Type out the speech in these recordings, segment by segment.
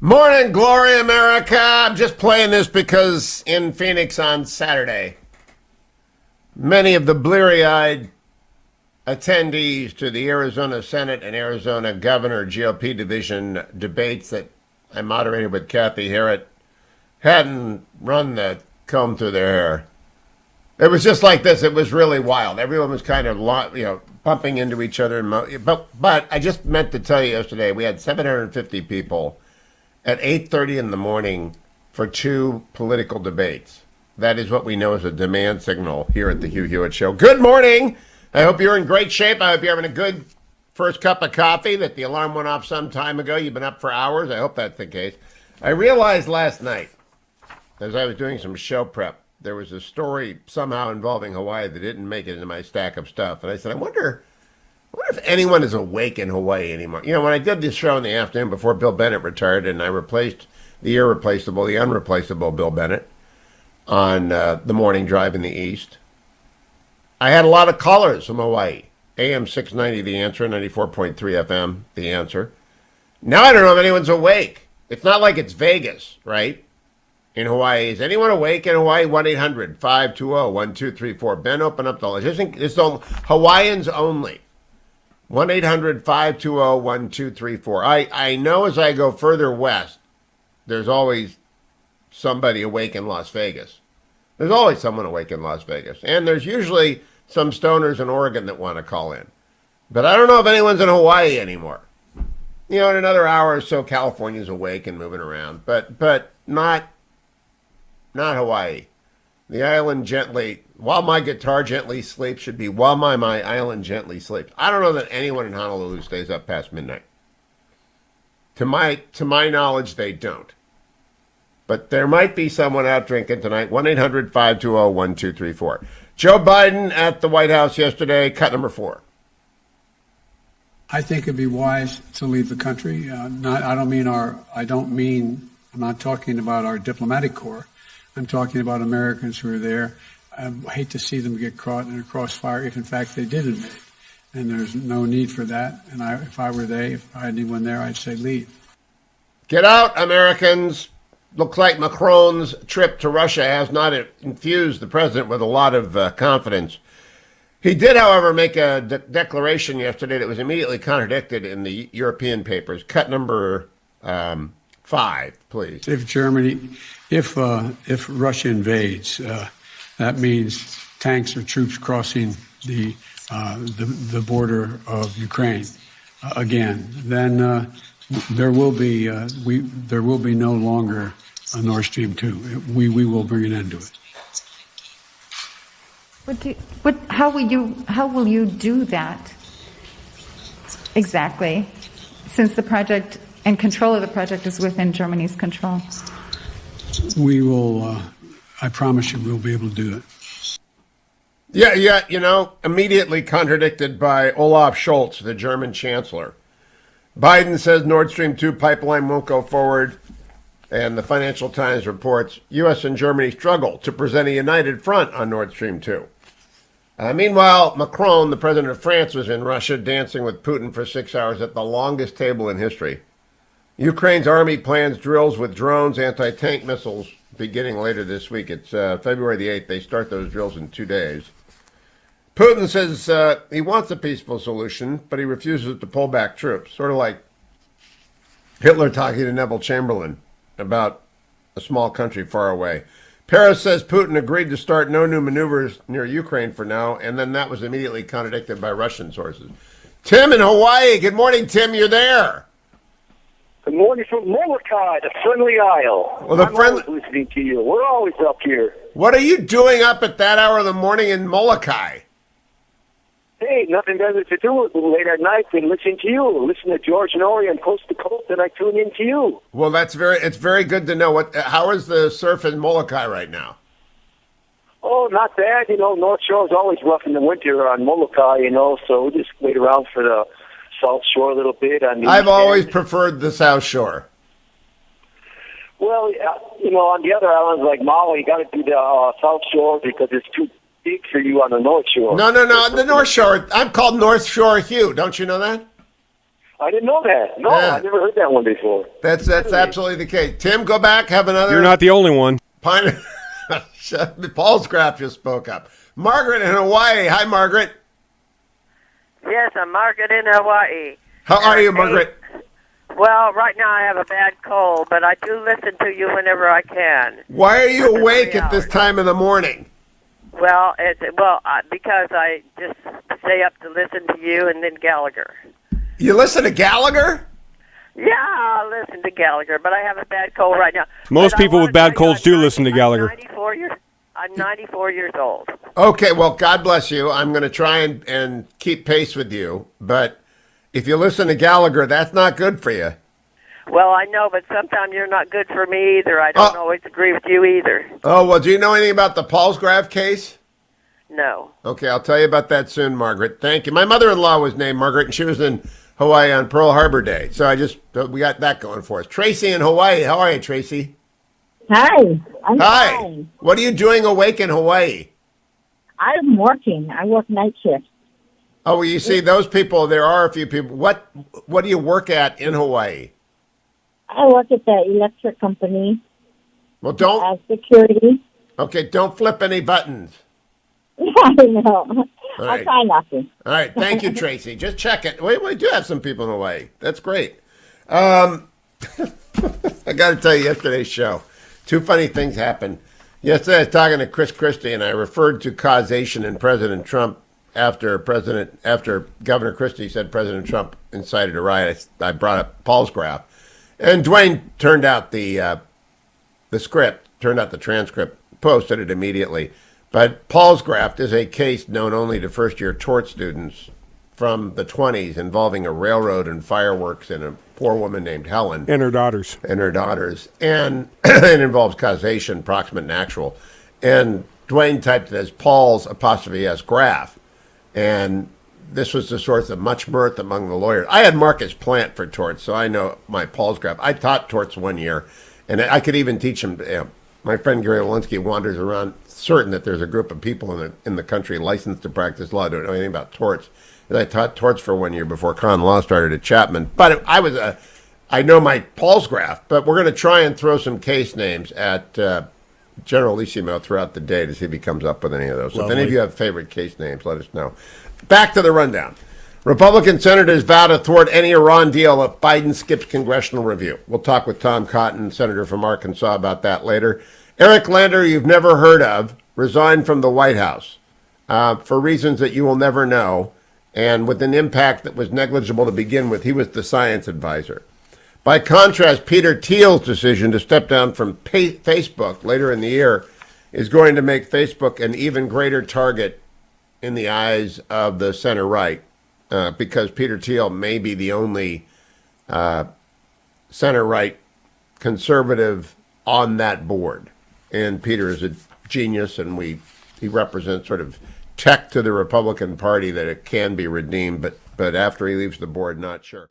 Morning, Glory America. I'm just playing this because in Phoenix on Saturday, many of the bleary-eyed attendees to the Arizona Senate and Arizona Governor GOP division debates that I moderated with Kathy Hewitt hadn't run the comb through their hair. It was just like this. It was really wild. Everyone was kind of, bumping into each other. But I just meant to tell you yesterday, we had 750 people at 8:30 in the morning for two political debates. That is what we know as a demand signal here at the Hugh Hewitt Show. Good morning. I hope you're in great shape. I hope you're having a good first cup of coffee, that the alarm went off some time ago. You've been up for hours. I hope that's the case. I realized last night, as I was doing some show prep, there was a story somehow involving Hawaii that didn't make it into my stack of stuff. And I said, I wonder if anyone is awake in Hawaii anymore. You know, when I did this show in the afternoon before Bill Bennett retired, and I replaced the irreplaceable, the unreplaceable Bill Bennett on the morning drive in the East, I had a lot of callers from Hawaii. AM 690, The Answer, 94.3 FM, The Answer. Now I don't know if anyone's awake. It's not like it's Vegas, right? In Hawaii. Is anyone awake in Hawaii? 1-800-520-1234. Ben, open up the line. It's Hawaiians only. 1-800-520-1234. I know as I go further west, there's always somebody awake in Las Vegas. There's always someone awake in Las Vegas. And there's usually some stoners in Oregon that want to call in. But I don't know if anyone's in Hawaii anymore. You know, in another hour or so, California's awake and moving around. But not Hawaii. The island gently, while my guitar gently sleeps, should be while my island gently sleeps. I don't know that anyone in Honolulu stays up past midnight. To my knowledge, they don't. But there might be someone out drinking tonight. 1-800-520-1234. Joe Biden at the White House yesterday, cut number 4. I think it'd be wise to leave the country. I'm not talking about our diplomatic corps. I'm talking about Americans who are there. I hate to see them get caught in a crossfire if, in fact, they did invade. And there's no need for that. And if I had anyone there, I'd say leave. Get out, Americans. Looks like Macron's trip to Russia has not infused the president with a lot of confidence. He did, however, make a declaration yesterday that was immediately contradicted in the European papers. Cut number 5, please. If Russia invades, that means tanks or troops crossing the border of Ukraine again. Then there will be no longer a Nord Stream 2. We will bring an end to it. How will you do that exactly, since the project and control of the project is within Germany's control? We will, I promise you, we'll be able to do it. Yeah, immediately contradicted by Olaf Scholz, the German chancellor. Biden says Nord Stream 2 pipeline won't go forward, and the Financial Times reports U.S. and Germany struggle to present a united front on Nord Stream 2. Meanwhile, Macron, the president of France, was in Russia dancing with Putin for 6 hours at the longest table in history. Ukraine's army plans drills with drones, anti-tank missiles beginning later this week. It's February the 8th. They start those drills in 2 days. Putin says he wants a peaceful solution, but he refuses to pull back troops, sort of like Hitler talking to Neville Chamberlain about a small country far away. Paris says Putin agreed to start no new maneuvers near Ukraine for now, and then that was immediately contradicted by Russian sources. Tim in Hawaii. Good morning, Tim. You're there. Good morning from Molokai, the Friendly Isle. Well, I'm always listening to you. We're always up here. What are you doing up at that hour of the morning in Molokai? Hey, nothing better to do late at night than listen to you. Listen to George Norrie on Coast to Coast, and I tune in to you. Well, it's very good to know. How is the surf in Molokai right now? Oh, not bad. North Shore is always rough in the winter on Molokai, so we just wait around for the South Shore a little bit. I've always preferred the South Shore. Well, on the other islands like Maui, you got to do the South Shore because it's too big for you on the North Shore. No, the North Shore. I'm called North Shore Hugh. Don't you know that? I didn't know that. No, Yeah. I never heard that one before. That's absolutely the case. Tim, go back, have another. You're not the only one. Pine. Paul's Graf just spoke up. Margaret in Hawaii. Hi, Margaret. Yes, I'm Margaret in Hawaii. How are you, Margaret? Well, right now I have a bad cold, but I do listen to you whenever I can. Why are you Within awake 3 at this hours. time in the morning? Well, because I just stay up to listen to you and then Gallagher. You listen to Gallagher? Yeah, I listen to Gallagher, but I have a bad cold right now. Most But I people wanna with bad tell you, colds do listen to Gallagher. I'm 94 years old. Okay, well, God bless you. I'm going to try and keep pace with you. But if you listen to Gallagher, that's not good for you. Well, I know, but sometimes you're not good for me either. I don't always agree with you either. Oh, well, do you know anything about the Paul's Graf case? No. Okay, I'll tell you about that soon, Margaret. Thank you. My mother-in-law was named Margaret, and she was in Hawaii on Pearl Harbor Day. So we got that going for us. Tracy in Hawaii. How are you, Tracy? Hi. I'm Hi. fine. What are you doing awake in Hawaii? I'm working. I work night shift. Oh, well, you see, those people, there are a few people. What do you work at in Hawaii? I work at the electric company Well, don't. as security. Okay, don't flip any buttons. I know. I'll right. try not to. All right, thank you, Tracy. Just check it. We do have some people in Hawaii. That's great. I got to tell you, yesterday's show, two funny things happened. Yesterday, I was talking to Chris Christie, and I referred to causation in President Trump after Governor Christie said President Trump incited a riot. I brought up Paul's Graf, and Dwayne turned out the transcript, posted it immediately. But Paul's Graf is a case known only to first-year tort students from the 20s involving a railroad and fireworks and a poor woman named Helen. And her daughters. And her daughters. And it involves causation, proximate and actual. And Dwayne typed it as Paul's *S Graf. And this was the source of much mirth among the lawyers. I had Marcus Plant for torts, so I know my Paul's Graf. I taught torts 1 year, and I could even teach him. My friend Gary Walensky wanders around certain that there's a group of people in the country licensed to practice law, don't know anything about torts. And I taught torts for 1 year before common law started at Chapman. But I know my Paul's Graf, but we're going to try and throw some case names at Generalissimo throughout the day to see if he comes up with any of those. So if any of you have favorite case names, let us know. Back to the rundown. Republican senators vow to thwart any Iran deal if Biden skips congressional review. We'll talk with Tom Cotton, senator from Arkansas, about that later. Eric Lander, you've never heard of, resigned from the White House for reasons that you will never know, and with an impact that was negligible to begin with. He was the science advisor. By contrast, Peter Thiel's decision to step down from Facebook later in the year is going to make Facebook an even greater target in the eyes of the center-right, because Peter Thiel may be the only center-right conservative on that board. And Peter is a genius, and he represents sort of tech to the Republican Party that it can be redeemed, but after he leaves the board, not sure.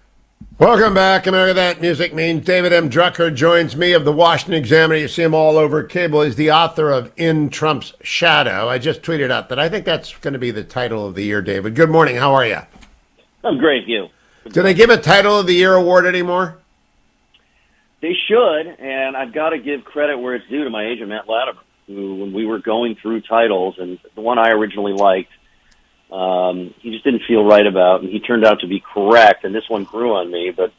Welcome back, America. That music means David M. Drucker joins me of the Washington Examiner. You see him all over cable. He's the author of In Trump's Shadow. I just tweeted out that I think that's going to be the title of the year, David. Good morning. How are you? I'm great, you. Do they give a Title of the Year award anymore? They should, and I've got to give credit where it's due to my agent, Matt Latimer, who, when we were going through titles, and the one I originally liked, he just didn't feel right about, and he turned out to be correct, and this one grew on me, but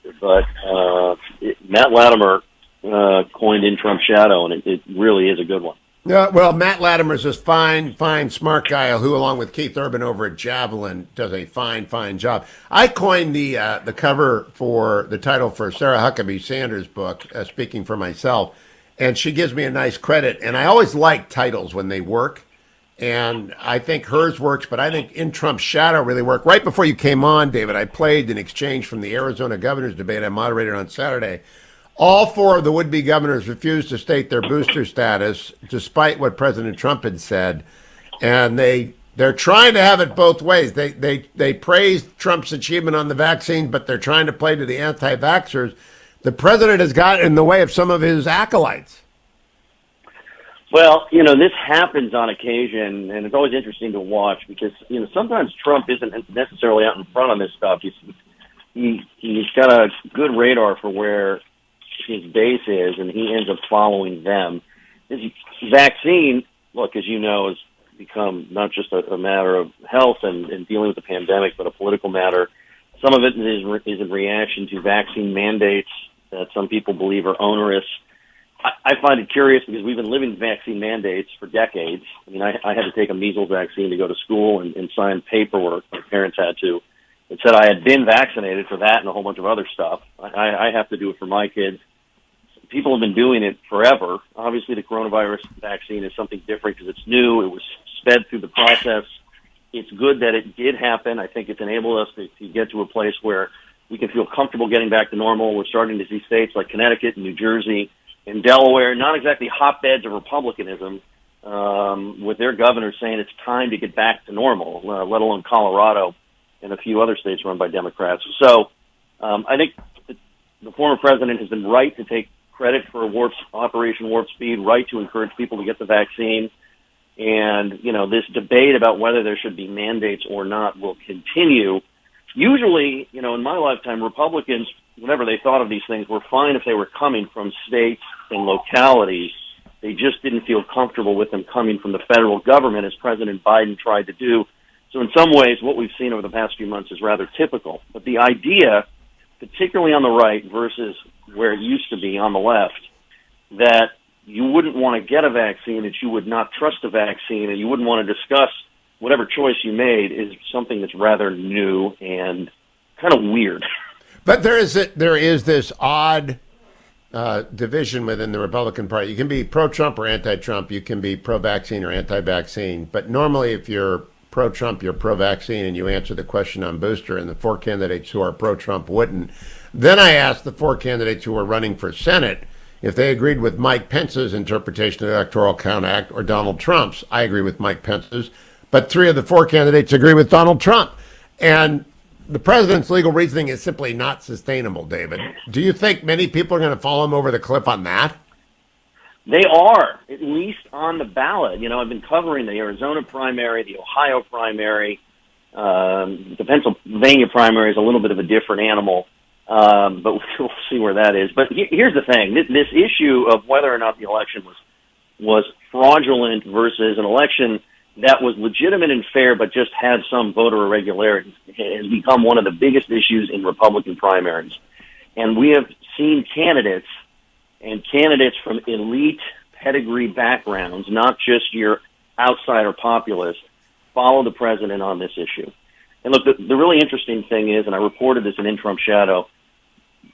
Matt Latimer coined In Trump's Shadow, and it really is a good one. Yeah, well, Matt Latimer's this fine, smart guy who, along with Keith Urban over at Javelin, does a fine job. I coined the cover for the title for Sarah Huckabee Sanders' book, Speaking for Myself, and she gives me a nice credit. And I always like titles when they work, and I think hers works, but I think In Trump's Shadow really worked. Right before you came on, David, I played an exchange from the Arizona governor's debate I moderated on Saturday. All four of the would-be governors refused to state their booster status, despite what President Trump had said, and they're trying to have it both ways. They praised Trump's achievement on the vaccine, but they're trying to play to the anti-vaxxers. The president has got in the way of some of his acolytes. Well, this happens on occasion, and it's always interesting to watch because, sometimes Trump isn't necessarily out in front on this stuff. he's got a good radar for where his base is, and he ends up following them. This vaccine, look, as you know, has become not just a matter of health and dealing with the pandemic, but a political matter. Some of it is in reaction to vaccine mandates that some people believe are onerous. I find it curious because we've been living vaccine mandates for decades. I mean, I had to take a measles vaccine to go to school and sign paperwork. My parents had to. It said I had been vaccinated for that and a whole bunch of other stuff. I have to do it for my kids. People have been doing it forever. Obviously, the coronavirus vaccine is something different because it's new. It was sped through the process. It's good that it did happen. I think it's enabled us to get to a place where we can feel comfortable getting back to normal. We're starting to see states like Connecticut and New Jersey and Delaware, not exactly hotbeds of republicanism, with their governors saying it's time to get back to normal, let alone Colorado and a few other states run by Democrats. So I think the former president has been right to take credit for Operation Warp Speed, right to encourage people to get the vaccine. And, this debate about whether there should be mandates or not will continue. Usually, in my lifetime, Republicans, whenever they thought of these things, were fine if they were coming from states and localities. They just didn't feel comfortable with them coming from the federal government, as President Biden tried to do. So in some ways, what we've seen over the past few months is rather typical. But the idea, particularly on the right versus where it used to be on the left, that you wouldn't want to get a vaccine, that you would not trust a vaccine, and you wouldn't want to discuss whatever choice you made is something that's rather new and kind of weird. But there is this odd division within the Republican Party. You can be pro-Trump or anti-Trump. You can be pro-vaccine or anti-vaccine. But normally if you're pro-Trump, you're pro-vaccine, and you answer the question on booster, and the four candidates who are pro-Trump wouldn't. Then I asked the four candidates who were running for Senate if they agreed with Mike Pence's interpretation of the Electoral Count Act or Donald Trump's. I agree with Mike Pence's, but three of the four candidates agree with Donald Trump. And the president's legal reasoning is simply not sustainable, David. Do you think many people are going to follow him over the cliff on that? They are, at least on the ballot. I've been covering the Arizona primary, the Ohio primary. The Pennsylvania primary is a little bit of a different animal, but we'll see where that is. But here's the thing. This issue of whether or not the election was fraudulent versus an election that was legitimate and fair but just had some voter irregularities has become one of the biggest issues in Republican primaries. And we have seen candidates from elite pedigree backgrounds, not just your outsider populist, follow the president on this issue. And look, the really interesting thing is, and I reported this in Trump Shadow,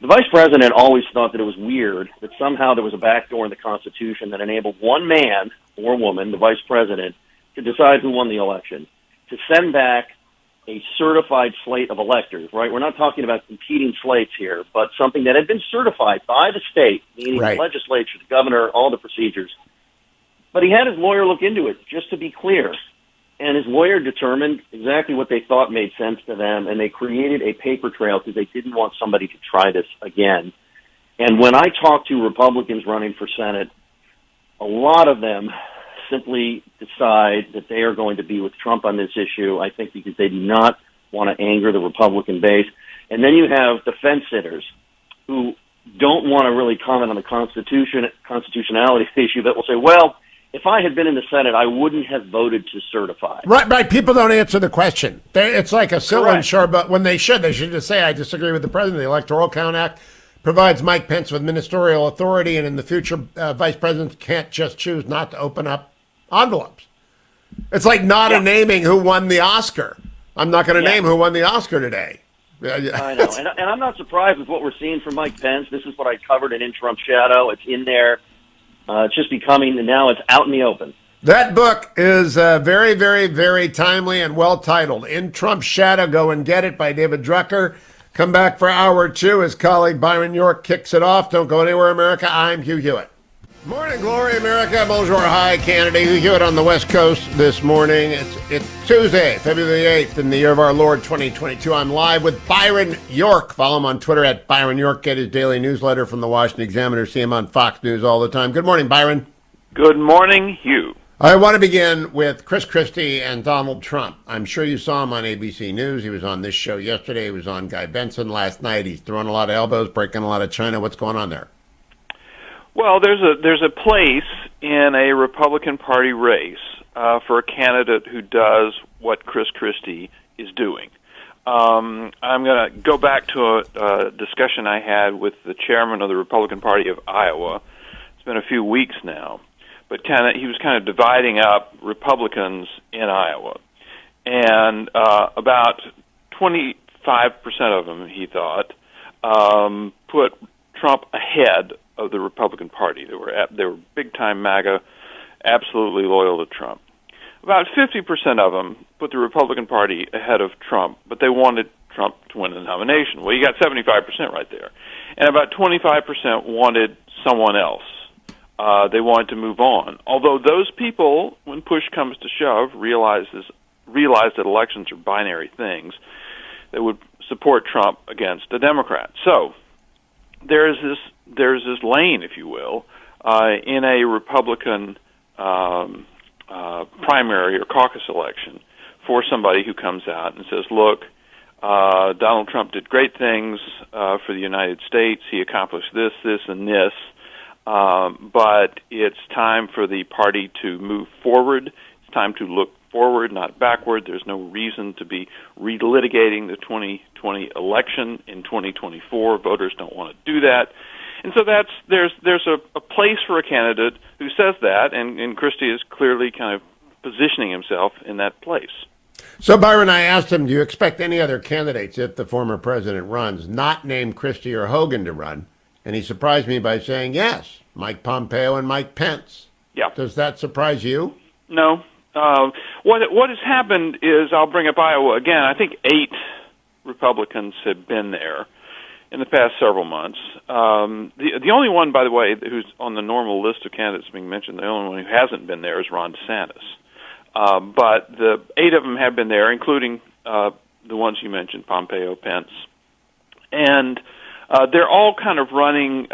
the vice president always thought that it was weird that somehow there was a backdoor in the Constitution that enabled one man or woman, the vice president, to decide who won the election, to send back a certified slate of electors, right? We're not talking about competing slates here, but something that had been certified by the state, meaning the legislature, the governor, all the procedures. But he had his lawyer look into it, just to be clear. And his lawyer determined exactly what they thought made sense to them, and they created a paper trail because they didn't want somebody to try this again. And when I talk to Republicans running for Senate, a lot of them simply decide that they are going to be with Trump on this issue, I think because they do not want to anger the Republican base. And then you have the fence sitters who don't want to really comment on the constitutionality issue that will say, well, if I had been in the Senate, I wouldn't have voted to certify. Right. People don't answer the question. It's like a sill and sure, but when they should just say, I disagree with the president. The Electoral Count Act provides Mike Pence with ministerial authority, and in the future, vice presidents can't just choose not to open up envelopes. It's like not naming who won the Oscar. I'm not going to name who won the Oscar today. I know, and I'm not surprised with what we're seeing from Mike Pence. This is what I covered in Trump Shadow. It's in there. It's just becoming, and now it's out in the open. That book is very, very, very timely and well titled. In Trump's Shadow, go and get it, by David Drucker. Come back for hour two as colleague Byron York kicks it off. Don't go anywhere, America. I'm Hugh Hewitt. Morning, glory, America. Bonjour, hi, Canada. Hugh Hewitt on the West Coast this morning. It's Tuesday, February the 8th, in the year of our Lord 2022. I'm live with Byron York. Follow him on Twitter at Byron York. Get his daily newsletter from the Washington Examiner. See him on Fox News all the time. Good morning, Byron. Good morning, Hugh. I want to begin with Chris Christie and Donald Trump. I'm sure you saw him on ABC News. He was on this show yesterday. He was on Guy Benson last night. He's throwing a lot of elbows, breaking a lot of China. What's going on there? Well, there's a place in a Republican Party race for a candidate who does what Chris Christie is doing. I'm going to go back to a discussion I had with the chairman of the Republican Party of Iowa. It's been a few weeks now. But he was kind of dividing up Republicans in Iowa. And about 25% of them, he thought, put Trump ahead of the Republican Party. They were big-time MAGA, absolutely loyal to Trump. About 50% of them put the Republican Party ahead of Trump, but they wanted Trump to win the nomination. Well, you got 75% right there. And about 25% wanted someone else. They wanted to move on. Although those people, when push comes to shove, realize that elections are binary things, they would support Trump against a Democrat. So there's this lane, if you will, in a Republican primary or caucus election for somebody who comes out and says, look, Donald Trump did great things for the United States. He accomplished this, this, and this. But it's time for the party to move forward. It's time to look forward, not backward. There's no reason to be relitigating the 2020 election in 2024. Voters don't want to do that. And so there's a place for a candidate who says that, and Christie is clearly kind of positioning himself in that place. So, Byron, I asked him, do you expect any other candidates, if the former president runs, not named Christie or Hogan, to run? And he surprised me by saying yes, Mike Pompeo and Mike Pence. Yeah. Does that surprise you? No. What has happened is, I'll bring up Iowa again. I think 8 Republicans have been there in the past several months. The only one, by the way, who's on the normal list of candidates being mentioned, the only one who hasn't been there is Ron DeSantis. But the 8 of them have been there, including the ones you mentioned, Pompeo, Pence. And they're all kind of running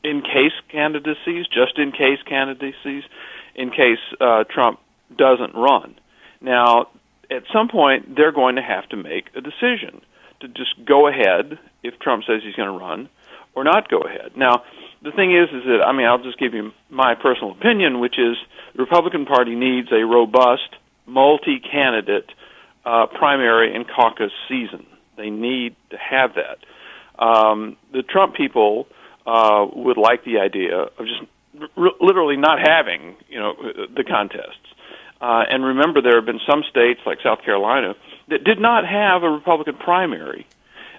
in-case candidacies, just-in-case candidacies, in case Trump doesn't run. Now, at some point, they're going to have to make a decision to just go ahead if Trump says he's going to run, or not go ahead. Now, the thing is that, I'll just give you my personal opinion, which is the Republican Party needs a robust, multi-candidate primary and caucus season. They need to have that. The Trump people would like the idea of just literally not having, the contests. And remember, there have been some states, like South Carolina, that did not have a Republican primary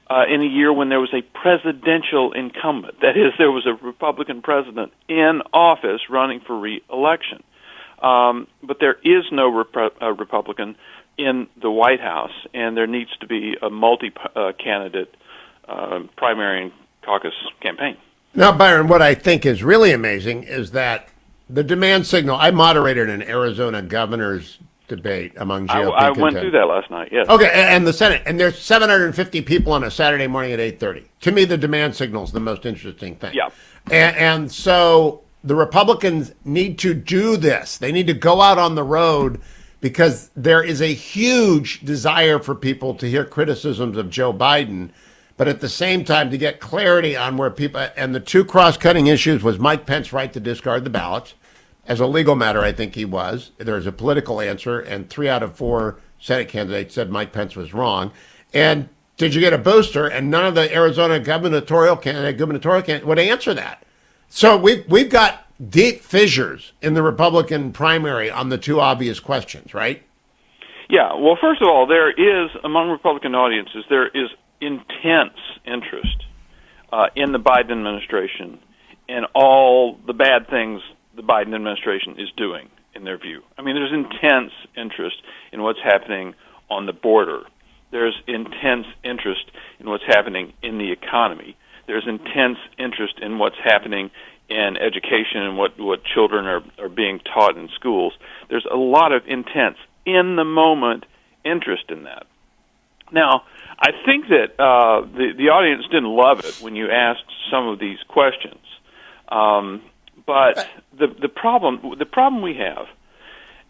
in a year when there was a presidential incumbent. That is, there was a Republican president in office running for re-election. But there is no Republican in the White House, and there needs to be a multi-candidate primary and caucus campaign. Now, Byron, what I think is really amazing is that the demand signal, I moderated an Arizona governor's debate among GOP I went through that last night, yes. Okay, and the Senate, and there's 750 people on a Saturday morning at 8:30. To me, the demand signal is the most interesting thing. Yeah. And so the Republicans need to do this. They need to go out on the road, because there is a huge desire for people to hear criticisms of Joe Biden, but at the same time to get clarity on where people, and the two cross-cutting issues was Mike Pence right to discard the ballots. As a legal matter, I think he was. There's a political answer, and 3 out of 4 Senate candidates said Mike Pence was wrong. And did you get a booster? And none of the Arizona gubernatorial candidate would answer that. So we've got deep fissures in the Republican primary on the two obvious questions, right? Yeah. Well, first of all, there is, among Republican audiences, there is intense interest in the Biden administration and all the bad things the Biden administration is doing, in their view. I mean, there's intense interest in what's happening on the border. There's intense interest in what's happening in the economy. There's intense interest in what's happening in education and what children are being taught in schools. There's a lot of intense, in-the-moment interest in that. Now, I think that the audience didn't love it when you asked some of these questions. But the problem we have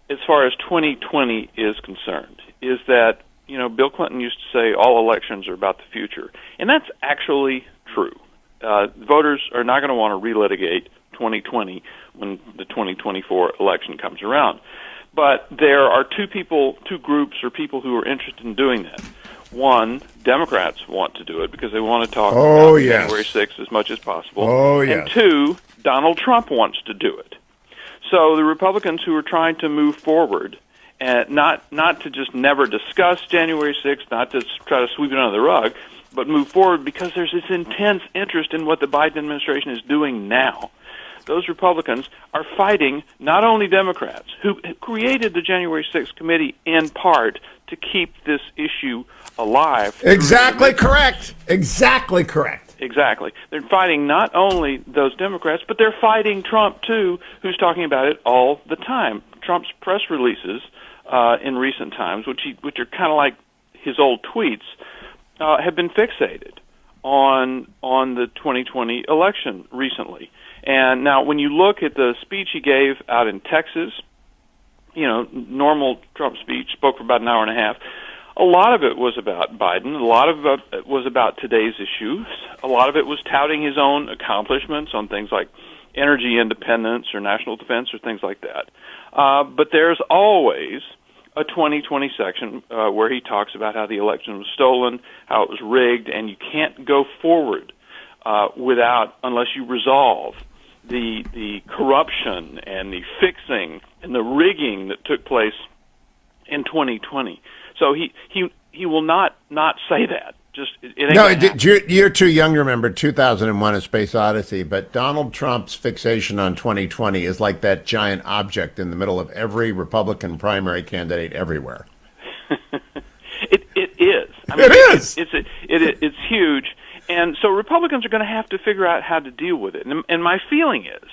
as far as 2020 is concerned, is that, Bill Clinton used to say all elections are about the future. And that's actually true. Voters are not going to want to relitigate 2020 when the 2024 election comes around. But there are two groups or people who are interested in doing that. One, Democrats want to do it because they want to talk about January 6th as much as possible. Oh, yes. And two, Donald Trump wants to do it. So the Republicans who are trying to move forward, and not to just never discuss January 6th, not to try to sweep it under the rug, but move forward because there's this intense interest in what the Biden administration is doing now. Those Republicans are fighting not only Democrats, who created the January 6th committee in part to keep this issue alive. Exactly correct. Exactly correct. Exactly. They're fighting not only those Democrats, but they're fighting Trump, too, who's talking about it all the time. Trump's press releases in recent times, which are kind of like his old tweets, have been fixated on the 2020 election recently. And now when you look at the speech he gave out in Texas, normal Trump speech, spoke for about an hour and a half, a lot of it was about Biden. A lot of it was about today's issues. A lot of it was touting his own accomplishments on things like energy independence or national defense or things like that. But there's always a 2020 section where he talks about how the election was stolen, how it was rigged, and you can't go forward unless you resolve the corruption and the fixing and the rigging that took place in 2020. So he will not say that. You're too young to remember 2001: A Space Odyssey, but Donald Trump's fixation on 2020 is like that giant object in the middle of every Republican primary candidate everywhere. It is. It's huge, and so Republicans are going to have to figure out how to deal with it. And my feeling is,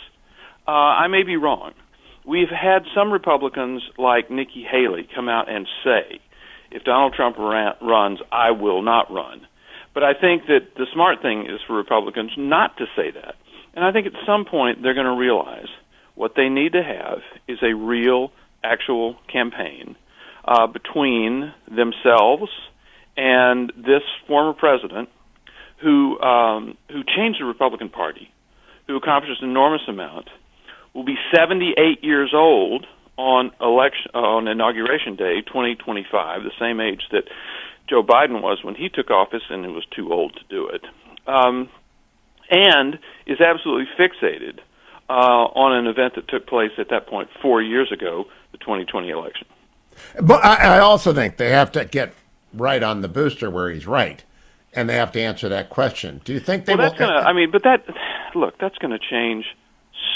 I may be wrong. We've had some Republicans like Nikki Haley come out and say, if Donald Trump runs, I will not run. But I think that the smart thing is for Republicans not to say that. And I think at some point they're going to realize what they need to have is a real, actual campaign between themselves and this former president who changed the Republican Party, who accomplished an enormous amount, will be 78 years old on Inauguration Day, 2025, the same age that Joe Biden was when he took office and was too old to do it, and is absolutely fixated on an event that took place at that point 4 years ago, the 2020 election. But I also think they have to get right on the booster where he's right, and they have to answer that question. Do you think they will? That's going to change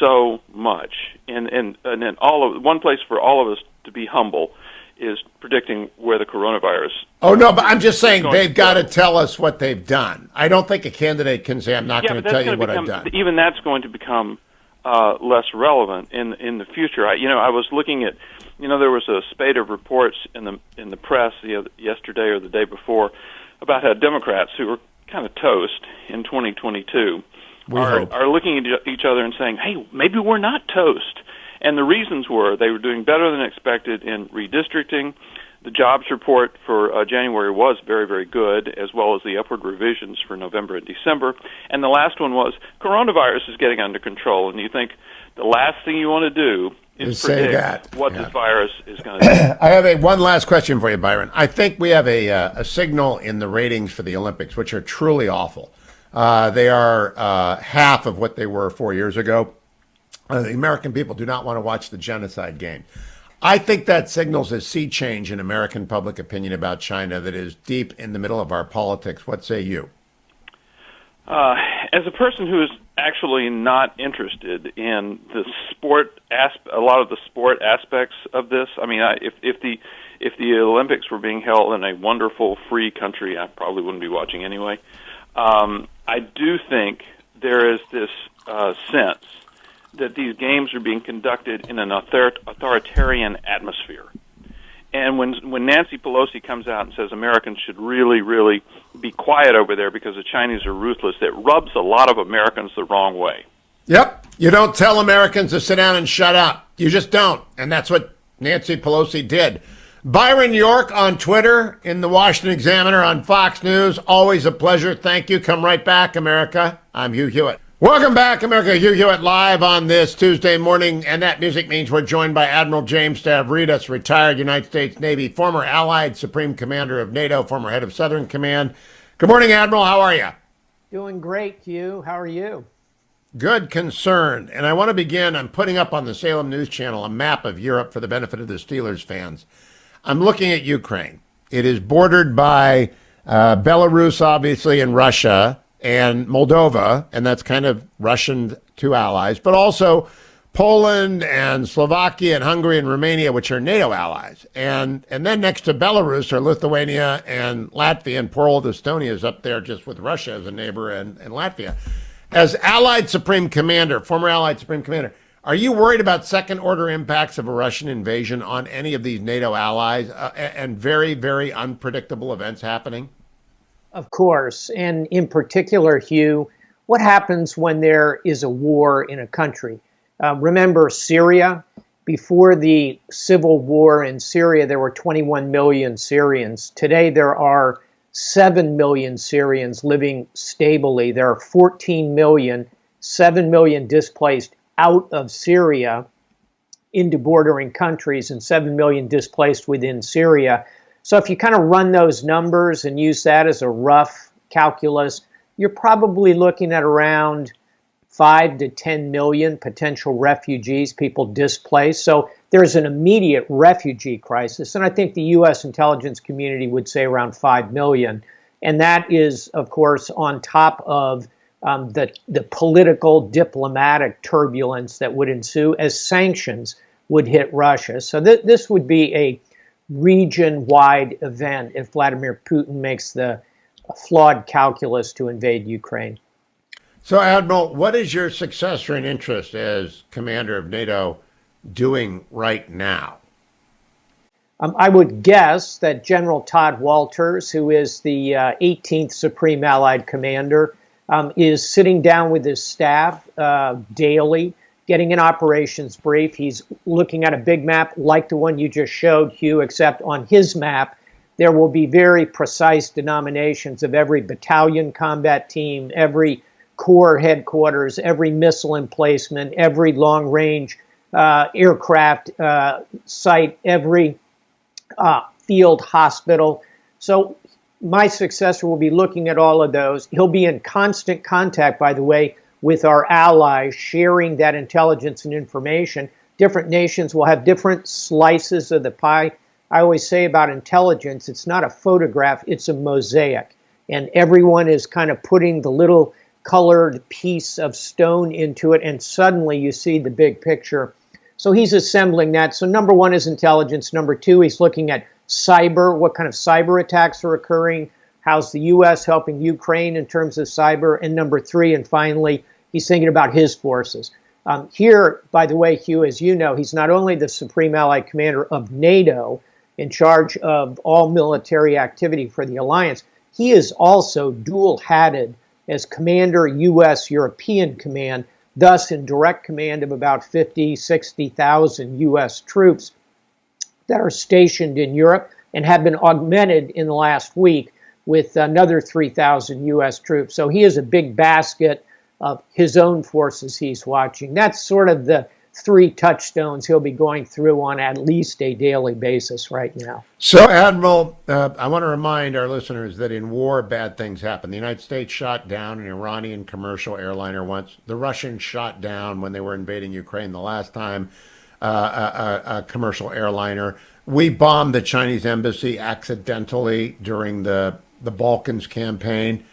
so much, and then one place for all of us to be humble is predicting where the coronavirus. Oh no, but I'm just saying they've got to tell us what they've done. I don't think a candidate can say, "I'm not going to tell you what I've done." Even that's going to become less relevant in the future. I was looking at, there was a spate of reports in the press yesterday or the day before about how Democrats who were kind of toast in 2022 are looking at each other and saying, hey, maybe we're not toast. And the reasons were they were doing better than expected in redistricting. The jobs report for January was very, very good, as well as the upward revisions for November and December. And the last one was coronavirus is getting under control. And you think the last thing you want to do is predict what this virus is going to do. I have one last question for you, Byron. I think we have a signal in the ratings for the Olympics, which are truly awful. They are half of what they were 4 years ago. The American people do not want to watch the genocide game. I think that signals a sea change in American public opinion about China that is deep in the middle of our politics. What say you? As a person who is actually not interested in the a lot of the sport aspects of this, I mean, if the Olympics were being held in a wonderful, free country, I probably wouldn't be watching anyway. I do think there is this sense that these games are being conducted in an authoritarian atmosphere. And when Nancy Pelosi comes out and says Americans should really, really be quiet over there because the Chinese are ruthless, it rubs a lot of Americans the wrong way. Yep. You don't tell Americans to sit down and shut up. You just don't. And that's what Nancy Pelosi did. Byron York on Twitter, in the Washington Examiner, on Fox News. Always a pleasure. Thank you. Come right back, America. I'm Hugh Hewitt. Welcome back, America. Hugh Hewitt live on this Tuesday morning. And that music means we're joined by Admiral James Stavridis, retired United States Navy, former Allied Supreme Commander of NATO, former head of Southern Command. Good morning, Admiral. How are you? Doing great, Hugh. How are you? Good, concerned. And I want to begin, I'm putting up on the Salem News Channel a map of Europe for the benefit of the Steelers fans. I'm looking at Ukraine. It is bordered by Belarus, obviously, and Russia, and Moldova, and that's kind of Russian two allies, but also Poland and Slovakia and Hungary and Romania, which are NATO allies. And then next to Belarus are Lithuania and Latvia, and poor old Estonia is up there just with Russia as a neighbor and Latvia. As Allied Supreme Commander, former Allied Supreme Commander, are you worried about second-order impacts of a Russian invasion on any of these NATO allies and very, very unpredictable events happening? Of course. And in particular, Hugh, what happens when there is a war in a country? Remember Syria? Before the civil war in Syria, there were 21 million Syrians. Today, there are 7 million Syrians living stably. There are 14 million, 7 million displaced out of Syria into bordering countries and 7 million displaced within Syria. So if you kind of run those numbers and use that as a rough calculus, you're probably looking at around 5 to 10 million potential refugees, people displaced. So there's an immediate refugee crisis. And I think the U.S. intelligence community would say around 5 million. And that is, of course, on top of the political, diplomatic turbulence that would ensue as sanctions would hit Russia. So this would be a region-wide event if Vladimir Putin makes the flawed calculus to invade Ukraine. So, Admiral, what is your successor in interest as commander of NATO doing right now? I would guess that General Todd Walters, who is the 18th Supreme Allied Commander, is sitting down with his staff daily, getting an operations brief. He's looking at a big map like the one you just showed, Hugh, except on his map, there will be very precise denominations of every battalion combat team, every corps headquarters, every missile emplacement, every long-range aircraft site, every field hospital. So my successor will be looking at all of those. He'll be in constant contact, by the way, with our allies, sharing that intelligence and information. Different nations will have different slices of the pie. I always say about intelligence, it's not a photograph, it's a mosaic. And everyone is kind of putting the little colored piece of stone into it, and suddenly you see the big picture. So he's assembling that. So number one is intelligence. Number two, he's looking at cyber, what kind of cyber attacks are occurring, how's the U.S. helping Ukraine in terms of cyber, and number three, and finally, he's thinking about his forces. Here, by the way, Hugh, as you know, he's not only the Supreme Allied Commander of NATO, in charge of all military activity for the alliance, he is also dual-hatted as Commander U.S. European Command, thus in direct command of about 50, 60,000 U.S. troops that are stationed in Europe and have been augmented in the last week with another 3,000 U.S. troops. So he is a big basket of his own forces he's watching. That's sort of the three touchstones he'll be going through on at least a daily basis right now. So, Admiral, I want to remind our listeners that in war, bad things happen. The United States shot down an Iranian commercial airliner once. The Russians shot down, when they were invading Ukraine the last time, a commercial airliner. We bombed the Chinese embassy accidentally during the Balkans campaign.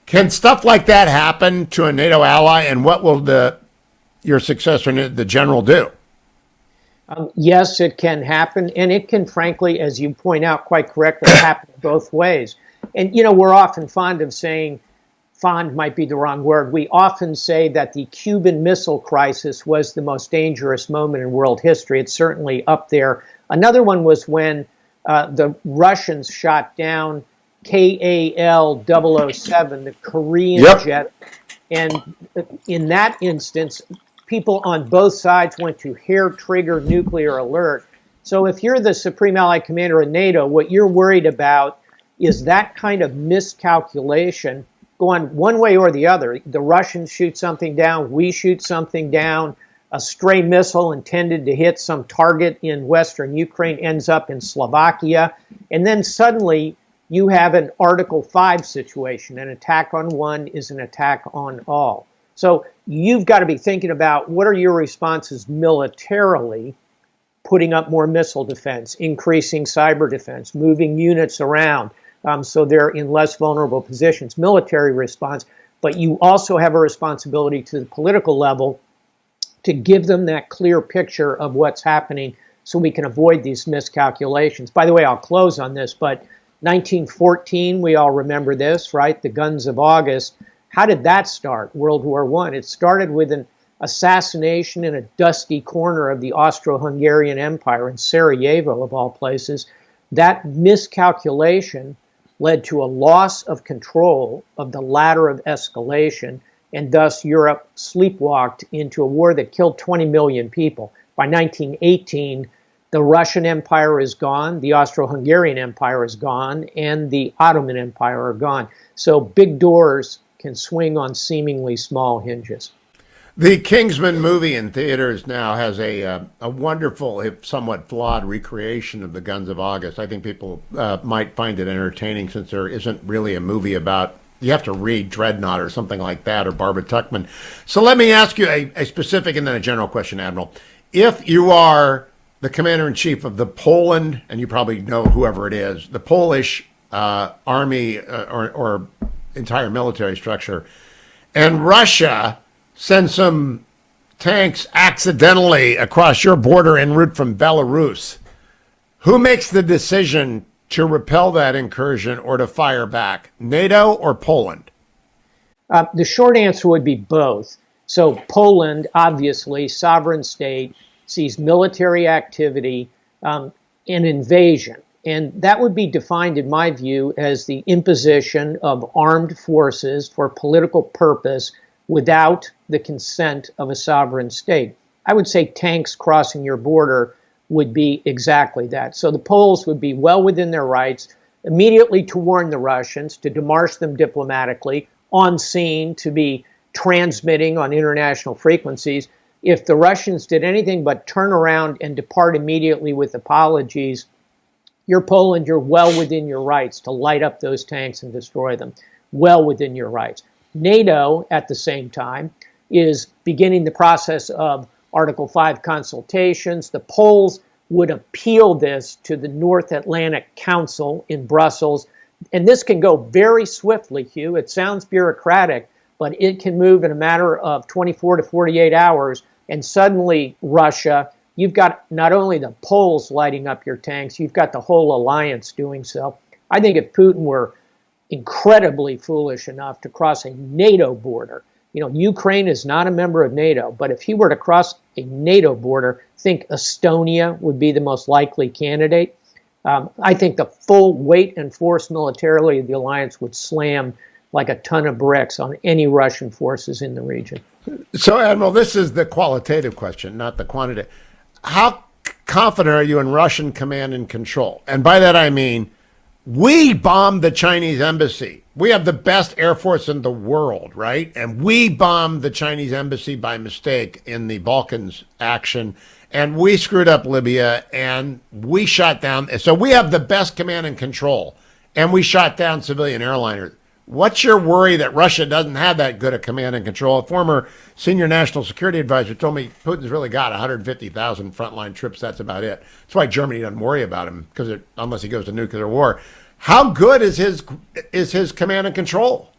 Can stuff like that happen to a NATO ally, and what will your successor, the general, do? Yes, it can happen, and it can, frankly, as you point out quite correctly, happen both ways. And, you know, we're often fond of saying, fond might be the wrong word, we often say that the Cuban Missile Crisis was the most dangerous moment in world history. It's certainly up there. Another one was when the Russians shot down KAL-007, the Korean jet. And in that instance, people on both sides went to hair-trigger nuclear alert. So if you're the Supreme Allied Commander of NATO, what you're worried about is that kind of miscalculation going one way or the other. The Russians shoot something down, we shoot something down, a stray missile intended to hit some target in western Ukraine ends up in Slovakia, and then suddenly you have an Article 5 situation. An attack on one is an attack on all. So you've got to be thinking about what are your responses militarily, putting up more missile defense, increasing cyber defense, moving units around so they're in less vulnerable positions, military response. But you also have a responsibility to the political level to give them that clear picture of what's happening so we can avoid these miscalculations. By the way, I'll close on this, but 1914, we all remember this, right? The Guns of August. How did that start, World War I? It started with an assassination in a dusty corner of the Austro-Hungarian Empire in Sarajevo, of all places. That miscalculation led to a loss of control of the ladder of escalation, and thus Europe sleepwalked into a war that killed 20 million people. By 1918, the Russian Empire is gone, the Austro-Hungarian Empire is gone, and the Ottoman Empire are gone. So big doors can swing on seemingly small hinges. The Kingsman movie in theaters now has a wonderful, if somewhat flawed, recreation of the Guns of August. I think people might find it entertaining since there isn't really a movie about, you have to read Dreadnought or something like that, or Barbara Tuchman. So let me ask you a specific and then a general question, Admiral. If you are the commander-in-chief of the Poland, and you probably know whoever it is, the Polish army or entire military structure, and Russia send some tanks accidentally across your border en route from Belarus, who makes the decision to repel that incursion or to fire back, NATO or Poland? The short answer would be both. So Poland, obviously, sovereign state, sees military activity, an invasion. And that would be defined, in my view, as the imposition of armed forces for political purpose without the consent of a sovereign state. I would say tanks crossing your border would be exactly that. So the Poles would be well within their rights immediately to warn the Russians, to demarche them diplomatically, on scene, to be transmitting on international frequencies. If the Russians did anything but turn around and depart immediately with apologies, you're Poland, you're well within your rights to light up those tanks and destroy them. Well within your rights. NATO, at the same time, is beginning the process of Article 5 consultations. The Poles would appeal this to the North Atlantic Council in Brussels. And this can go very swiftly, Hugh. It sounds bureaucratic, but it can move in a matter of 24 to 48 hours. And suddenly, Russia, you've got not only the Poles lighting up your tanks, you've got the whole alliance doing so. I think if Putin were incredibly foolish enough to cross a NATO border, Ukraine is not a member of NATO, but if he were to cross a NATO border, think Estonia would be the most likely candidate. I think the full weight and force militarily of the alliance would slam like a ton of bricks on any Russian forces in the region. So, Admiral, this is the qualitative question, not the quantitative. How confident are you in Russian command and control? And by that I mean, we bombed the Chinese embassy. We have the best Air Force in the world, right? And we bombed the Chinese embassy by mistake in the Balkans action. And we screwed up Libya and we shot down. So we have the best command and control. And we shot down civilian airliners. What's your worry that Russia doesn't have that good a command and control? A former senior national security advisor told me Putin's really got 150,000 frontline troops. That's about it. That's why Germany doesn't worry about him, because unless he goes to nuclear war. How good is his command and control?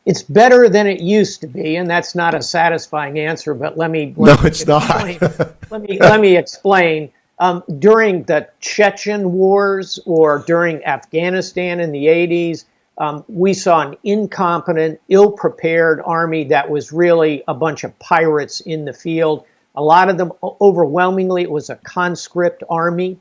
It's better than it used to be, and that's not a satisfying answer. But let me explain. let me explain. During the Chechen wars or during Afghanistan in the 80s. We saw an incompetent, ill-prepared army that was really a bunch of pirates in the field. A lot of them, overwhelmingly, it was a conscript army.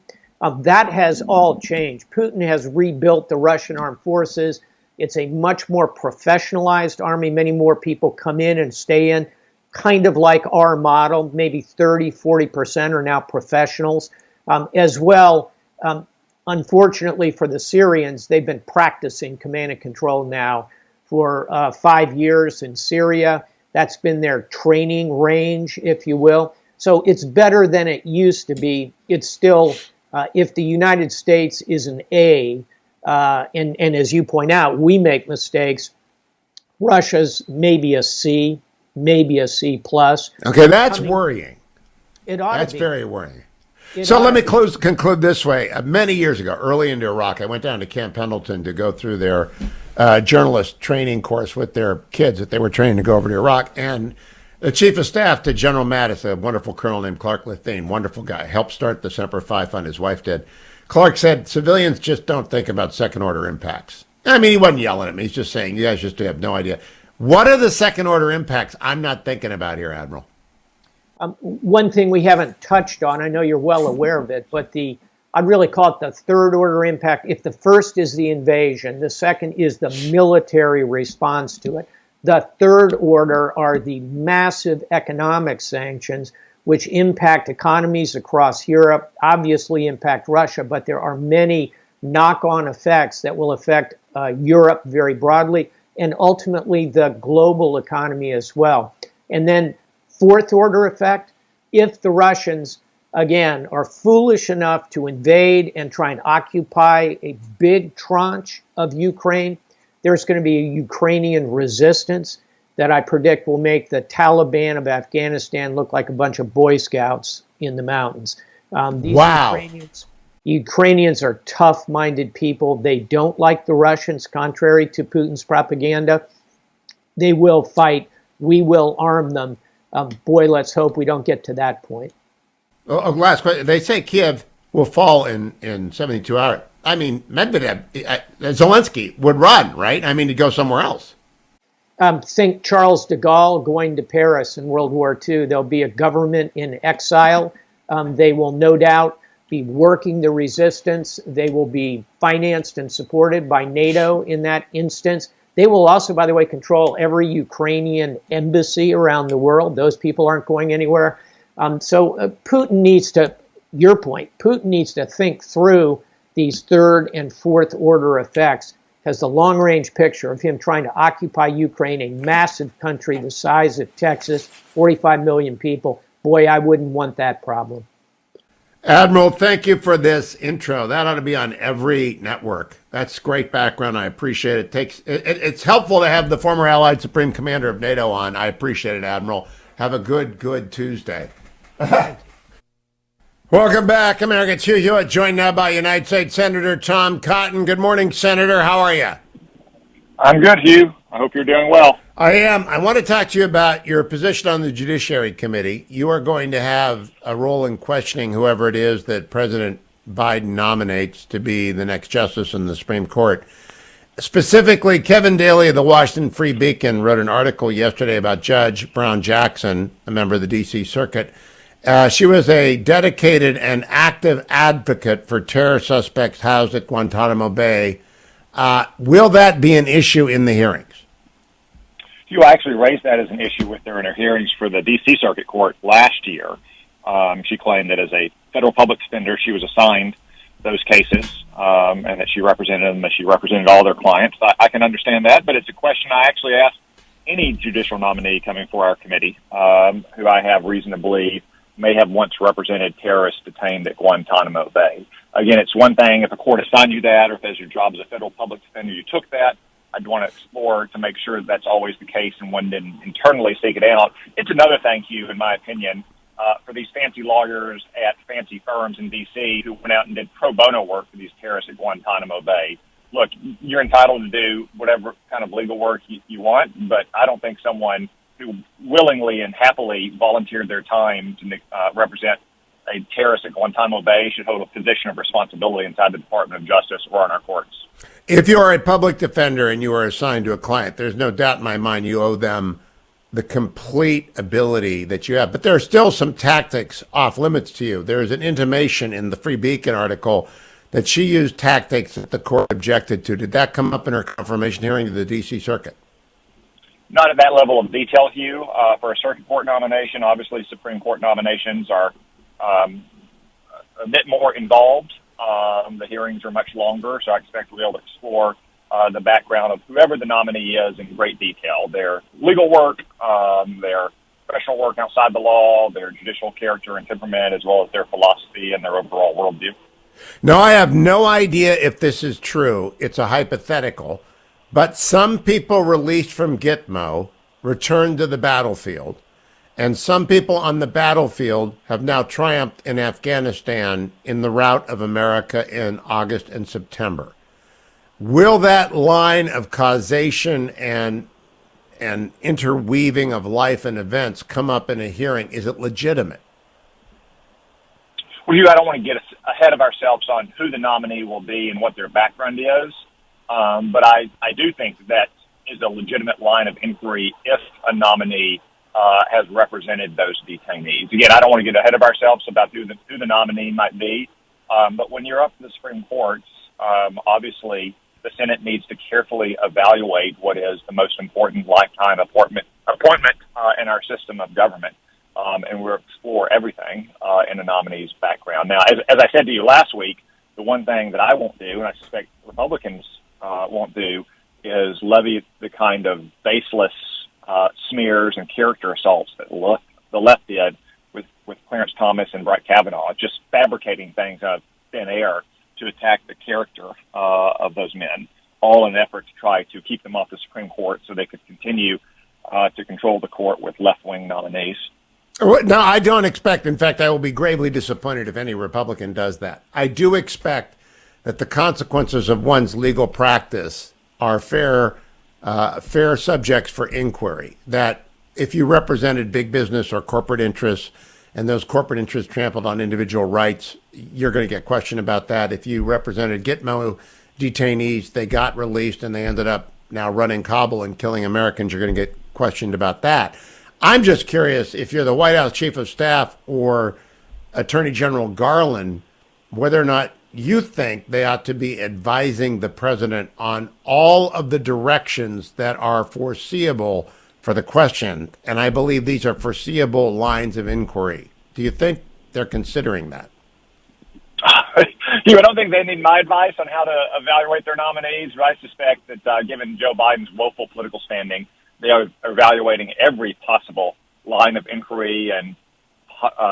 That has all changed. Putin has rebuilt the Russian armed forces. It's a much more professionalized army. Many more people come in and stay in, kind of like our model. Maybe 30, 40% are now professionals. As well, unfortunately for the Syrians, they've been practicing command and control now for 5 years in Syria. That's been their training range, if you will. So it's better than it used to be. It's still, if the United States is an A, and as you point out, we make mistakes, Russia's maybe a C, maybe a C plus. Okay, that's worrying. It ought That's to be. very worrying. So let me conclude this way. Many years ago, early into Iraq, I went down to Camp Pendleton to go through their journalist training course with their kids that they were training to go over to Iraq. And the chief of staff to General Mattis, a wonderful colonel named Clark Lithane, wonderful guy, helped start the Semper Fi Fund, his wife did. Clark said, civilians just don't think about second-order impacts. I mean, he wasn't yelling at me. He's just saying, you guys just have no idea. What are the second-order impacts I'm not thinking about here, Admiral? One thing we haven't touched on, I know you're well aware of it, but I'd really call it the third order impact. If the first is the invasion, the second is the military response to it. The third order are the massive economic sanctions, which impact economies across Europe, obviously impact Russia, but there are many knock-on effects that will affect Europe very broadly, and ultimately the global economy as well. And then fourth order effect, if the Russians, again, are foolish enough to invade and try and occupy a big tranche of Ukraine, there's going to be a Ukrainian resistance that I predict will make the Taliban of Afghanistan look like a bunch of Boy Scouts in the mountains. Wow. Ukrainians are tough-minded people. They don't like the Russians, contrary to Putin's propaganda. They will fight. We will arm them. Boy, let's hope we don't get to that point. Last question. They say Kiev will fall in 72 hours. I mean, Medvedev, Zelensky would run, right? I mean, he'd go somewhere else. Think Charles de Gaulle going to Paris in World War II. There'll be a government in exile. They will no doubt be working the resistance. They will be financed and supported by NATO in that instance. They will also, by the way, control every Ukrainian embassy around the world. Those people aren't going anywhere. So Putin needs to, your point, Putin needs to think through these third and fourth order effects, because the long-range picture of him trying to occupy Ukraine, a massive country the size of Texas, 45 million people, boy, I wouldn't want that problem. Admiral, thank you for this intro. That ought to be on every network. That's great background. I appreciate it. It's helpful to have the former Allied Supreme Commander of NATO on. I appreciate it, Admiral. Have a good Tuesday. Welcome back, America. It's Hugh Hewitt, joined now by United States Senator Tom Cotton. Good morning, Senator. How are you? I'm good, Hugh. I hope you're doing well. I am. I want to talk to you about your position on the Judiciary Committee. You are going to have a role in questioning whoever it is that President Biden nominates to be the next justice in the Supreme Court. Specifically, Kevin Daly of the Washington Free Beacon wrote an article yesterday about Judge Brown Jackson, a member of the D.C. Circuit. She was a dedicated and active advocate for terror suspects housed at Guantanamo Bay. Will that be an issue in the hearings? You actually raised that as an issue with her in her hearings for the D.C. Circuit Court last year. She claimed that as a federal public defender, she was assigned those cases and that she represented them, that she represented all their clients. I can understand that, but it's a question I actually ask any judicial nominee coming for our committee who I have reason to believe may have once represented terrorists detained at Guantanamo Bay. Again, it's one thing if a court assigned you that, or if as your job as a federal public defender you took that. I'd want to explore to make sure that's always the case and one didn't internally seek it out. It's another thing, Hugh, in my opinion, for these fancy lawyers at fancy firms in D.C. who went out and did pro bono work for these terrorists at Guantanamo Bay. Look, you're entitled to do whatever kind of legal work you want, but I don't think someone who willingly and happily volunteered their time to represent a terrorist at Guantanamo Bay should hold a position of responsibility inside the Department of Justice or on our courts. If you are a public defender and you are assigned to a client, there's no doubt in my mind you owe them the complete ability that you have. But there are still some tactics off limits to you. There is an intimation in the Free Beacon article that she used tactics that the court objected to. Did that come up in her confirmation hearing to the D.C. Circuit? Not at that level of detail, Hugh. For a circuit court nomination, obviously Supreme Court nominations are a bit more involved. The hearings are much longer, so I expect we'll be able to explore the background of whoever the nominee is in great detail, their legal work, their professional work outside the law, their judicial character and temperament, as well as their philosophy and their overall worldview. No, I have no idea if this is true. It's a hypothetical. But some people released from Gitmo returned to the battlefield. And some people on the battlefield have now triumphed in Afghanistan in the rout of America in August and September. Will that line of causation and interweaving of life and events come up in a hearing? Is it legitimate? Well, Hugh, I don't want to get ahead of ourselves on who the nominee will be and what their background is, but I do think that is a legitimate line of inquiry if a nominee has represented those detainees. Again, I don't want to get ahead of ourselves about who the nominee might be, but when you're up to the Supreme Court, obviously the Senate needs to carefully evaluate what is the most important lifetime appointment in our system of government, and we'll explore everything in a nominee's background. Now, as I said to you last week, the one thing that I won't do, and I suspect Republicans won't do, is levy the kind of baseless smears and character assaults that the left did with Clarence Thomas and Brett Kavanaugh, just fabricating things out of thin air to attack the character of those men, all in an effort to try to keep them off the Supreme Court so they could continue to control the court with left-wing nominees. No, I don't expect. In fact, I will be gravely disappointed if any Republican does that. I do expect that the consequences of one's legal practice are fair subjects for inquiry. That if you represented big business or corporate interests, and those corporate interests trampled on individual rights, you're going to get questioned about that. If you represented Gitmo detainees, they got released and they ended up now running Kabul and killing Americans, you're going to get questioned about that. I'm just curious if you're the White House Chief of Staff or Attorney General Garland, whether or not you think they ought to be advising the president on all of the directions that are foreseeable for the question, and I believe these are foreseeable lines of inquiry. Do you think they're considering that? I don't think they need my advice on how to evaluate their nominees, but I suspect that given Joe Biden's woeful political standing, they are evaluating every possible line of inquiry and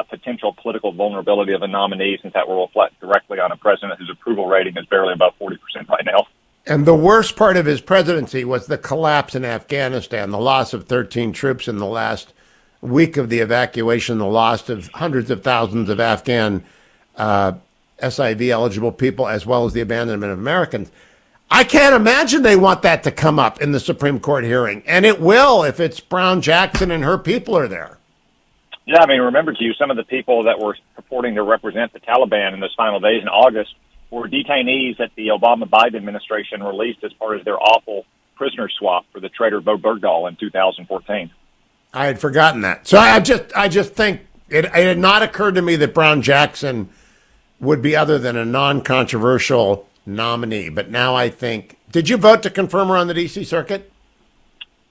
potential political vulnerability of a nominee, since that will reflect directly on a president whose approval rating is barely above 40% right now. And the worst part of his presidency was the collapse in Afghanistan, the loss of 13 troops in the last week of the evacuation, the loss of hundreds of thousands of Afghan SIV-eligible people, as well as the abandonment of Americans. I can't imagine they want that to come up in the Supreme Court hearing, and it will if it's Brown Jackson and her people are there. Yeah, I mean, remember, Hugh, some of the people that were purporting to represent the Taliban in those final days in August were detainees that the Obama-Biden administration released as part of their awful prisoner swap for the traitor Bo Bergdahl in 2014. I had forgotten that. So I just think it had not occurred to me that Brown Jackson would be other than a non-controversial nominee. But now I think, did you vote to confirm her on the D.C. Circuit?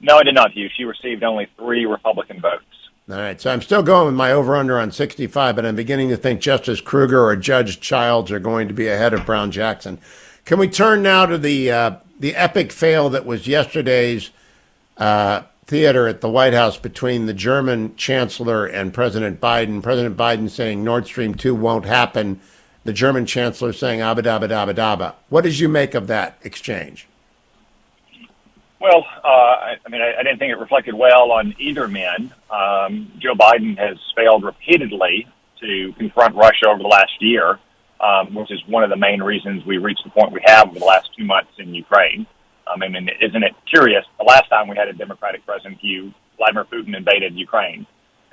No, I did not, Hugh. She received only 3 Republican votes. All right, so I'm still going with my over-under on 65, but I'm beginning to think Justice Kruger or Judge Childs are going to be ahead of Brown Jackson. Can we turn now to the epic fail that was yesterday's theater at the White House between the German Chancellor and President Biden? President Biden saying Nord Stream 2 won't happen. The German Chancellor saying abba dabba dabba dabba. What did you make of that exchange? Well, I didn't think it reflected well on either men. Joe Biden has failed repeatedly to confront Russia over the last year, which is one of the main reasons we reached the point we have over the last 2 months in Ukraine. Isn't it curious? The last time we had a Democratic president, Vladimir Putin invaded Ukraine.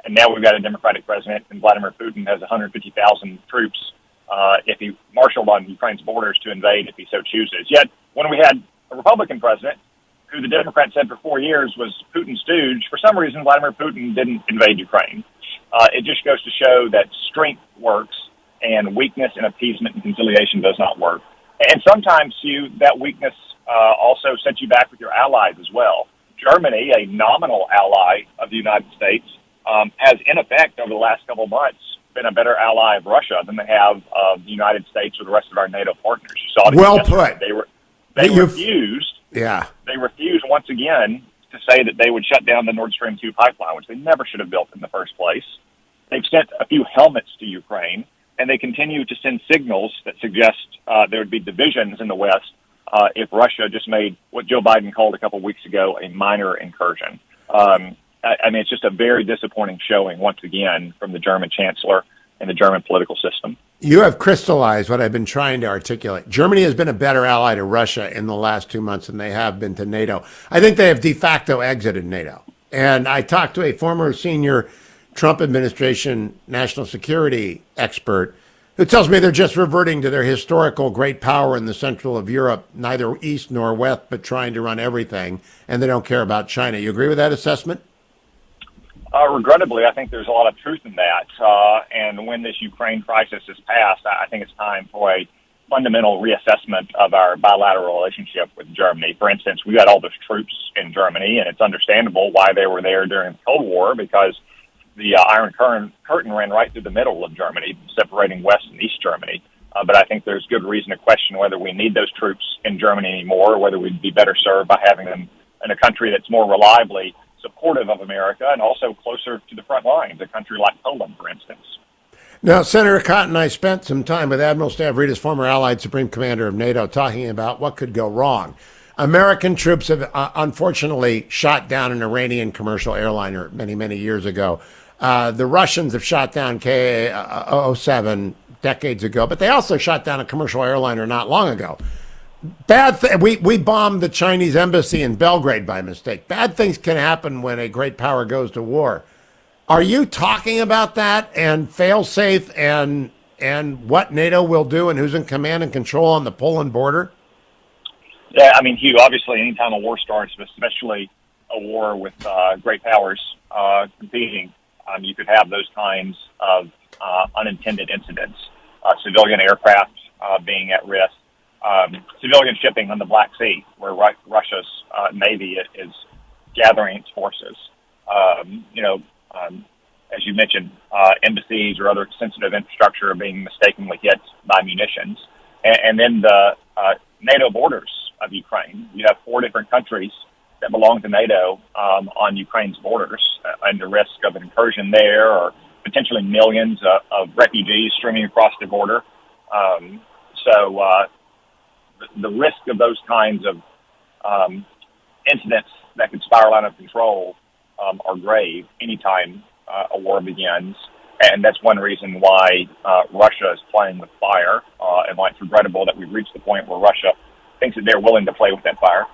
And now we've got a Democratic president, and Vladimir Putin has 150,000 troops if he marshaled on Ukraine's borders to invade if he so chooses. Yet, when we had a Republican president, who the Democrats said for 4 years was Putin's stooge, for some reason Vladimir Putin didn't invade Ukraine. It just goes to show that strength works and weakness and appeasement and conciliation does not work. And sometimes, that weakness also sets you back with your allies as well. Germany, a nominal ally of the United States, has in effect over the last couple of months been a better ally of Russia than they have of the United States or the rest of our NATO partners. You saw it Well yesterday. put. They refused. Yeah. They refused once again to say that they would shut down the Nord Stream 2 pipeline, which they never should have built in the first place. They've sent a few helmets to Ukraine, and they continue to send signals that suggest there would be divisions in the West if Russia just made what Joe Biden called a couple weeks ago a minor incursion. I mean, it's just a very disappointing showing once again from the German chancellor and the German political system. You have crystallized what I've been trying to articulate. Germany has been a better ally to Russia in the last 2 months than they have been to NATO. I think they have de facto exited NATO. And I talked to a former senior Trump administration national security expert who tells me they're just reverting to their historical great power in the central of Europe, neither east nor west, but trying to run everything, and they don't care about China. You agree with that assessment? Regrettably, I think there's a lot of truth in that. And when this Ukraine crisis is passed, I think it's time for a fundamental reassessment of our bilateral relationship with Germany. For instance, we got all those troops in Germany, and it's understandable why they were there during the Cold War, because the Iron Curtain ran right through the middle of Germany, separating West and East Germany. But I think there's good reason to question whether we need those troops in Germany anymore, or whether we'd be better served by having them in a country that's more reliably supportive of America and also closer to the front lines, a country like Poland, for instance. Now, Senator Cotton and I spent some time with Admiral Stavridis, former Allied Supreme Commander of NATO, talking about what could go wrong. American troops have unfortunately shot down an Iranian commercial airliner many, many years ago. The Russians have shot down Ka-07 decades ago, but they also shot down a commercial airliner not long ago. We bombed the Chinese embassy in Belgrade by mistake. Bad things can happen when a great power goes to war. Are you talking about that and fail-safe and what NATO will do and who's in command and control on the Poland border? Yeah, I mean, Hugh, obviously anytime a war starts, especially a war with great powers competing, you could have those kinds of unintended incidents. Civilian aircraft being at risk. Civilian shipping on the Black Sea, where Russia's Navy is gathering its forces. As you mentioned, embassies or other sensitive infrastructure are being mistakenly hit by munitions. And then the NATO borders of Ukraine. You have 4 different countries that belong to NATO on Ukraine's borders, and the risk of an incursion there, or potentially millions of refugees streaming across the border. The risk of those kinds of incidents that could spiral out of control are grave anytime a war begins. And that's one reason why Russia is playing with fire, and why it's regrettable that we've reached the point where Russia thinks that they're willing to play with that fire.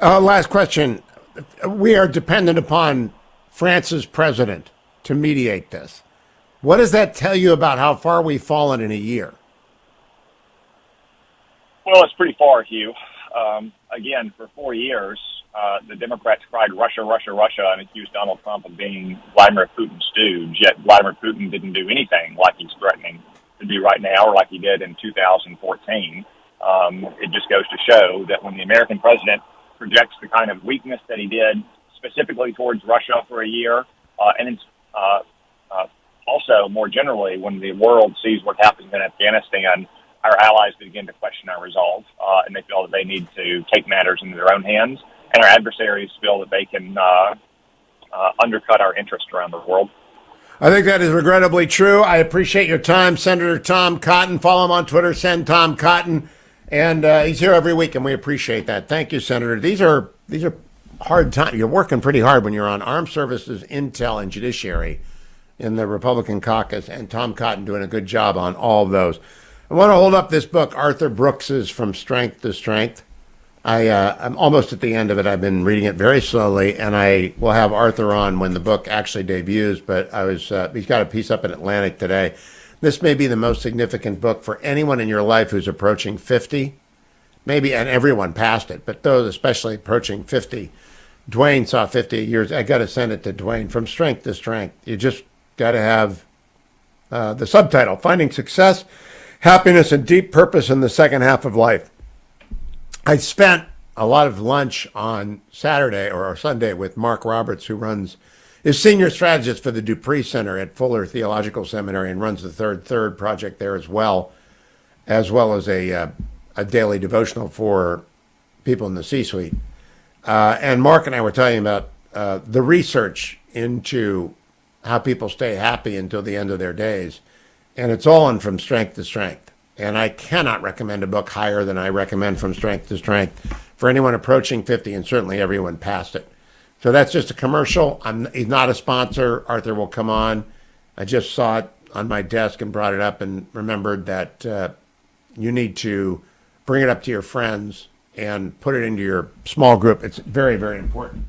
Last question. We are dependent upon France's president to mediate this. What does that tell you about how far we've fallen in a year? Well, it's pretty far, Hugh. Again, for 4 years, the Democrats cried Russia, Russia, Russia, and accused Donald Trump of being Vladimir Putin's stooge, yet Vladimir Putin didn't do anything like he's threatening to do right now, or like he did in 2014. It just goes to show that when the American president projects the kind of weakness that he did specifically towards Russia for a year, and also more generally when the world sees what happens in Afghanistan, our allies begin to question our resolve, and they feel that they need to take matters into their own hands, and our adversaries feel that they can undercut our interest around the world. I think that is regrettably true. I appreciate your time, Senator Tom Cotton. Follow him on Twitter, Send Tom Cotton. And he's here every week, and we appreciate that. Thank you, Senator. These are hard times. You're working pretty hard when you're on Armed Services, Intel, and Judiciary in the Republican caucus, and Tom Cotton doing a good job on all of those. I want to hold up this book, Arthur Brooks's From Strength to Strength. I'm almost at the end of it. I've been reading it very slowly, and I will have Arthur on when the book actually debuts, but he's got a piece up in Atlantic today. This may be the most significant book for anyone in your life who's approaching 50, maybe, and everyone past it, but those especially approaching 50. Dwayne saw 50 years. I got to send it to Dwayne, From Strength to Strength. You just got to have the subtitle, Finding Success, Happiness, and Deep Purpose in the Second Half of Life. I spent a lot of lunch on Saturday or Sunday with Mark Roberts, who is senior strategist for the Dupree Center at Fuller Theological Seminary and runs the Third Project there as well as a daily devotional for people in the C-suite. And Mark and I were talking about the research into how people stay happy until the end of their days. And it's all in From Strength to Strength. And I cannot recommend a book higher than I recommend From Strength to Strength for anyone approaching 50 and certainly everyone past it. So that's just a commercial. He's not a sponsor. Arthur will come on. I just saw it on my desk and brought it up and remembered that you need to bring it up to your friends and put it into your small group. It's very, very important.